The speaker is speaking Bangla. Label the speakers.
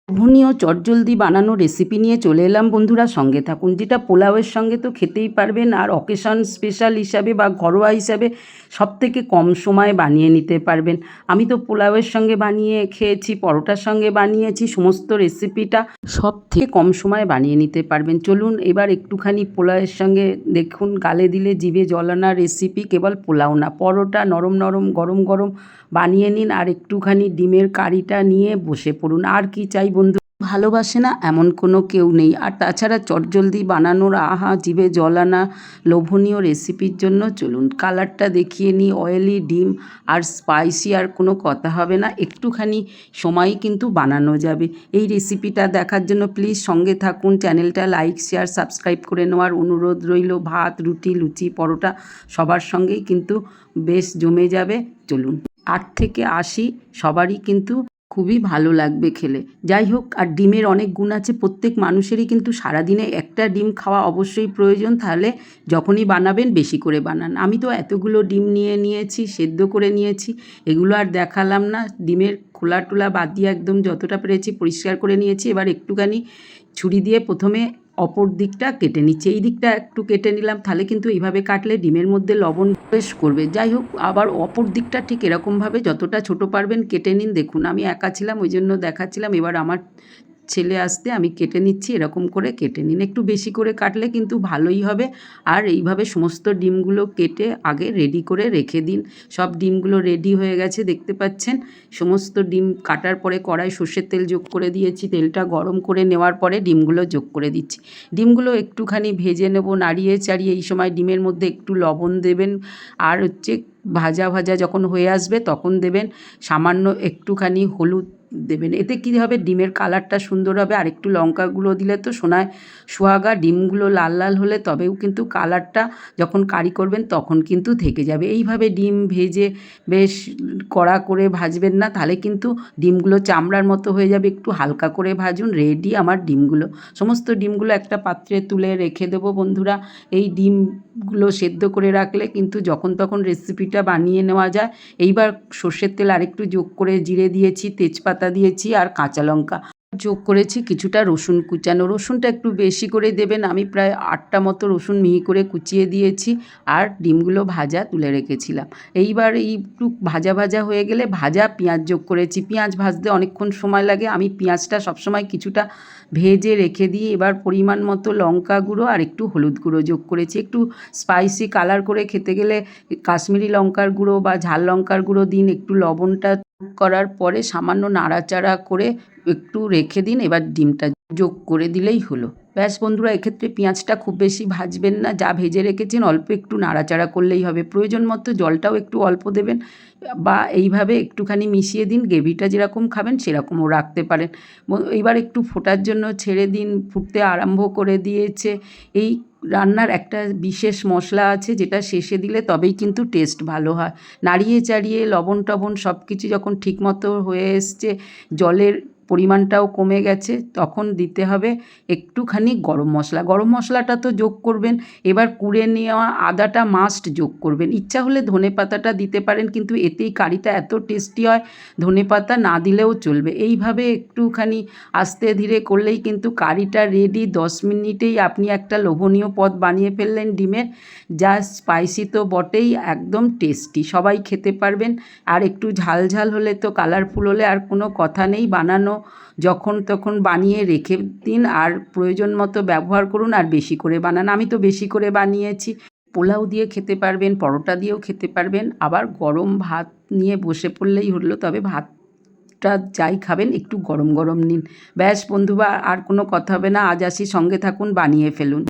Speaker 1: লোভনীয় চটজলদি বানানো রেসিপি নিয়ে চলে এলাম বন্ধুরা, সঙ্গে থাকুন। যেটা পোলাওয়ের সঙ্গে তো খেতেই পারবেন, আর অকেশন স্পেশাল হিসাবে বা ঘরোয়া হিসাবে সবথেকে কম সময়ে বানিয়ে নিতে পারবেন। আমি তো পোলাওয়ের সঙ্গে বানিয়ে খেয়েছি, পরোটার সঙ্গে বানিয়েছি, সমস্ত রেসিপিটা সব থেকে কম সময়ে বানিয়ে নিতে পারবেন। চলুন এবার একটুখানি পোলাওয়ের সঙ্গে দেখুন, গালে দিলে জিভে জল আনা রেসিপি। কেবল পোলাও না, পরোটা নরম নরম গরম গরম বানিয়ে নিন, আর একটুখানি ডিমের কারিটা নিয়ে বসে পড়ুন। আর কি চাই বন্ধু, ভালোবাসে না এমন কোনো কেউ নেই। আর তাছাড়া চটজলদি বানানোর আহা জিভে জল আনা লোভনীয় রেসিপির জন্য চলুন কালারটা দেখিয়ে নিই। অয়েলি ডিম আর স্পাইসি, আর কোনো কথা হবে না, একটুখানি সময়ই কিন্তু বানানো যাবে। এই রেসিপিটা দেখার জন্য প্লিজ সঙ্গে থাকুন। চ্যানেলটা লাইক শেয়ার সাবস্ক্রাইব করে নেওয়ার অনুরোধ রইল। ভাত রুটি লুচি পরোটা সবার সঙ্গেই কিন্তু বেশ জমে যাবে। চলুন, 8 থেকে 80 সবারই কিন্তু খুবই ভালো লাগবে খেলে। যাই হোক, আর ডিমের অনেক গুণ আছে, প্রত্যেক মানুষেরই কিন্তু সারাদিনে একটা ডিম খাওয়া অবশ্যই প্রয়োজন। তাহলে যখনই বানাবেন বেশি করে বানান। আমি তো এতগুলো ডিম নিয়েছি, সেদ্ধ করে নিয়েছি, এগুলো আর দেখালাম না। ডিমের খোলা টোলা বাদ দিয়ে একদম যতটা পেরেছি পরিষ্কার করে নিয়েছি। এবার একটুখানি ছুরি দিয়ে প্রথমে অপর দিকটা কেটে নিচ্ছি। এই দিকটা একটু কেটে নিলাম, তাহলে কিন্তু এইভাবে কাটলে ডিমের মধ্যে লবণ প্রবেশ করবে। যাই হোক, আবার অপর দিকটা ঠিক এরকমভাবে যতটা ছোট পারবেন কেটে নিন। দেখুন আমি একা ছিলাম ওই জন্য দেখাচ্ছিলাম, এবার আমার ছেলে আসতে আমি কেটে নিচ্ছি। এরকম করে কেটে নিন, একটু বেশি করে কাটলে কিন্তু ভালোই হবে। আর এইভাবে সমস্ত ডিমগুলো কেটে আগে রেডি করে রেখে দিন। সব ডিমগুলো রেডি হয়ে গেছে দেখতে পাচ্ছেন। সমস্ত ডিম কাটার পরে কড়াই সর্ষের তেল যোগ করে দিয়েছি। তেলটা গরম করে নেওয়ার পরে ডিমগুলো যোগ করে দিচ্ছি। ডিমগুলো একটুখানি ভেজে নেব নাড়িয়ে চাড়িয়ে। এই সময় ডিমের মধ্যে একটু লবণ দেবেন, আর ভাজা ভাজা যখন হয়ে আসবে তখন দেবেন সামান্য একটুখানি হলুদ দেবেন। এতে কী হবে, ডিমের কালারটা সুন্দর হবে। আর একটু লঙ্কা গুঁড়ো দিলে তো সোহাগা। ডিমগুলো লাল লাল হলে তবেও কিন্তু কালারটা যখন কারি করবেন তখন কিন্তু থেকে যাবে। এইভাবে ডিম ভেজে বেশ কড়া করে ভাজবেন না, তাহলে কিন্তু ডিমগুলো চামড়ার মতো হয়ে যাবে। একটু হালকা করে ভাজুন। রেডি আমার ডিমগুলো। সমস্ত ডিমগুলো একটা পাত্রে তুলে রেখে দেবো বন্ধুরা। এই ডিমগুলো সেদ্ধ করে রাখলে কিন্তু যখন তখন রেসিপিটা বানিয়ে নেওয়া যায়। এইবার সর্ষের তেল আরেকটু যোগ করে জিরে দিয়েছি, তেজপাতা দিয়েছি, আর কাঁচা লঙ্কা যোগ করেছি, কিছুটা রসুন কুচানো। রসুনটা একটু বেশি করে দেবেন। আমি প্রায় 8টা মতো রসুন মিহি করে কুচিয়ে দিয়েছি, আর ডিমগুলো ভাজা তুলে রেখেছিলাম। এইবার এই একটু ভাজা ভাজা হয়ে গেলে ভাজা পেঁয়াজ যোগ করেছি। পেঁয়াজ ভাজতে অনেকক্ষণ সময় লাগে, আমি পেঁয়াজটা সবসময় কিছুটা ভেজে রেখে দিই। এবার পরিমাণ মতো লঙ্কা গুঁড়ো আর একটু হলুদ গুঁড়ো যোগ করেছি। একটু স্পাইসি কালার করে খেতে গেলে কাশ্মীরি লঙ্কার গুঁড়ো বা ঝাল লঙ্কার গুঁড়ো দিন। একটু লবণটা করার পরে সামান্য নাড়াচাড়া করে একটু রেখে দিন। এবার ডিমটা যোগ করে দিলেই হলো। ব্যাস বন্ধুরা, এক্ষেত্রে পেঁয়াজটা খুব বেশি ভাজবেন না, যা ভেজে রেখেছেন অল্প একটু নাড়াচাড়া করলেই হবে। প্রয়োজন মতো জলটাও একটু অল্প দেবেন, বা এইভাবে একটুখানি মিশিয়ে দিন। গ্রেভিটা যেরকম খাবেন সেরকমও রাখতে পারেন। এইবার একটু ফোটার জন্য ছেড়ে দিন, ফুটতে আরম্ভ করে দিয়েছে। এই রান্নার একটা বিশেষ মশলা আছে, যেটা শেষে দিলে তবেই কিন্তু টেস্ট ভালো হয়। নাড়িয়ে চাড়িয়ে লবণ টবণ সব কিছু যখন ঠিকমতো হয়ে এসছে, জলের পরিমাণটাও কমে গেছে, তখন দিতে হবে একটুখানি গরম মশলা। গরম মশলাটা তো যোগ করবেন। এবার কুড়ে নেওয়া আদাটা মাস্ট যোগ করবেন। ইচ্ছা হলে ধনেপাতাটা দিতে পারেন, কিন্তু এতেই কারিটা এত টেস্টি হয়, ধনেপাতা না দিলেও চলবে। এইভাবে একটুখানি আস্তে ধীরে করলেই কিন্তু কারিটা রেডি। 10 মিনিটেই আপনি একটা লোভনীয় পদ বানিয়ে ফেললেন ডিমের। যা স্পাইসি তো বটেই, একদম টেস্টি, সবাই খেতে পারবেন। আর একটু ঝাল ঝাল হলে তো, কালারফুল হলে আর কোনো কথা নেই। বানানো যখন তখন বানিয়ে রেখে দিন, আর প্রয়োজন মতো ব্যবহার করুন, আর বেশি করে বানান। আমি তো বেশি করে বানিয়েছি। পোলাও দিয়ে খেতে পারবেন, পরোটা দিয়েও খেতে পারবেন, আবার গরম ভাত নিয়ে বসে পড়লেই হলো। তবে ভাতটা যাই খাবেন একটু গরম গরম নিন। ব্যাস বন্ধুরা, আর কোনো কথা হবে না। আজ আসি, সঙ্গে থাকুন, বানিয়ে ফেলুন।